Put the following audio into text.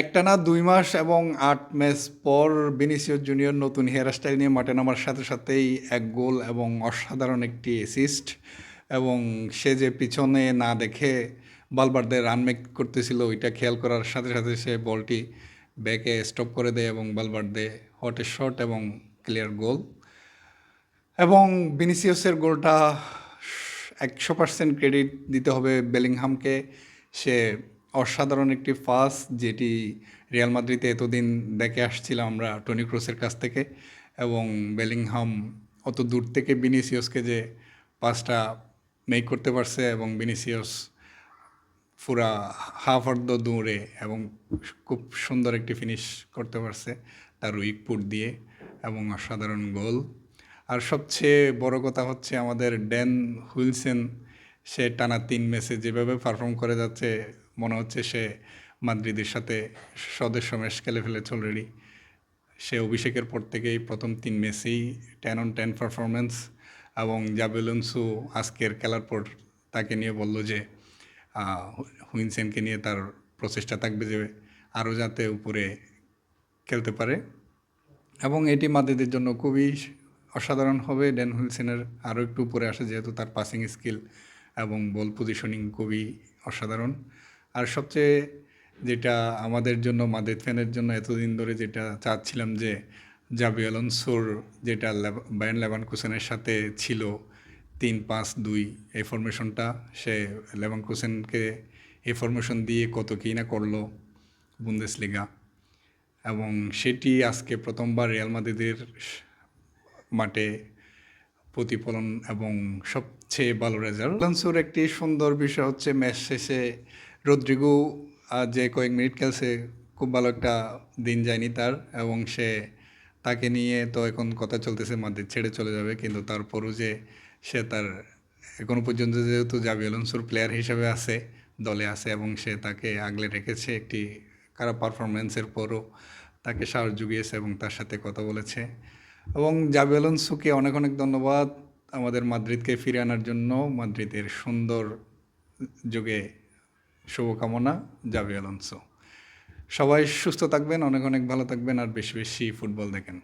একটানা ২ মাস এবং ৮ ম্যাচ পর ভিনিসিয়াস জুনিয়র নতুন হেয়ার স্টাইল নিয়ে মাঠে নামার সাথে সাথেই ১ গোল এবং অসাধারণ একটি অ্যাসিস্ট এবং সে যে পিছনে না দেখে বালবার্দে রান মেক করতেছিল ওইটা খেয়াল করার সাথে সাথে সে বলটি ব্যাকে স্টপ করে দেয় এবং বালবার্দে হট এ শট এবং ক্লিয়ার গোল এবং ভিনিসিয়াসের গোলটা ১০০% ক্রেডিট দিতে হবে বেলিংহামকে। সে অসাধারণ একটি পাস যেটি রিয়াল মাদ্রিদে এতদিন দেখে আসছিলাম আমরা টনি ক্রুসের কাছ থেকে, এবং বেলিংহাম অত দূর থেকে ভিনিসিয়াসকে যে পাসটা মেক করতে পারছে এবং ভিনিসিয়াস পুরা হাফ অর্ধ দৌড়ে এবং খুব সুন্দর একটি ফিনিশ করতে পারছে তার উইক ফুট দিয়ে এবং অসাধারণ গোল। আর সবচেয়ে বড় কথা হচ্ছে আমাদের ড্যান হুইলসেন, সে টানা ৩ ম্যাচে যেভাবে পারফর্ম করে যাচ্ছে মনে হচ্ছে সে মাদ্রিদের সাথে সদস্য ম্যাচ খেলে ফেলেছে অলরেডি। সে অভিষেকের পর থেকেই প্রথম ৩ ম্যাচেই 10 on 10 পারফরমেন্স, এবং জাবি আলোনসো আজকের খেলার পর তাকে নিয়ে বলল যে হুইনসেনকে নিয়ে তার প্রচেষ্টা থাকবে যে আরও যাতে উপরে খেলতে পারে, এবং এটি মাদ্রিদের জন্য খুবই অসাধারণ হবে। ড্যান হুইলসেনের আরও একটু উপরে আসে যেহেতু তার পাসিং স্কিল এবং বল পজিশনিং খুবই অসাধারণ। আর সবচেয়ে যেটা আমাদের জন্য মাদ্রিদ ফ্যানের জন্য এতদিন ধরে যেটা চাচ্ছিলাম যে জাবি আলোনসোর যেটা বায়ার্ন লেভারকুসেনের সাথে ছিল ৩-৫-২ এই ফরমেশনটা, সে লেভারকুসেনকে এই ফরমেশন দিয়ে কত কী না করলো বুন্দেসলিগা, এবং সেটি আজকে প্রথমবার রিয়াল মাদ্রিদের মাঠে প্রতিফলন এবং সবচেয়ে ভালো রেজাল্ট। আলোনসোর একটি সুন্দর বিষয় হচ্ছে ম্যাচ শেষে রদ্রিগো যে কয়েক মিনিট খেলছে খুব ভালো একটা দিন যায়নি তার, এবং তাকে নিয়ে তো এখন কথা চলতেছে মাদ্রিদ ছেড়ে চলে যাবে, কিন্তু তারপরও যে সে তার এখনও পর্যন্ত যেহেতু জাবি আলোনসোর প্লেয়ার হিসেবে আছে, দলে আছে, এবং সে তাকে আগলে রেখেছে একটি খারাপ পারফরমেন্সের পরও তাকে সাহস জুগিয়েছে এবং তার সাথে কথা বলেছে। এবং জাবি আলোনসোকে অনেক অনেক ধন্যবাদ আমাদের মাদ্রিদকে ফিরে আনার জন্য। মাদ্রিদের সুন্দর যুগে শুভকামনা, জাবি আলোনসো। সবাই সুস্থ থাকবেন, অনেক অনেক ভালো থাকবেন, আর বেশি বেশি ফুটবল দেখেন।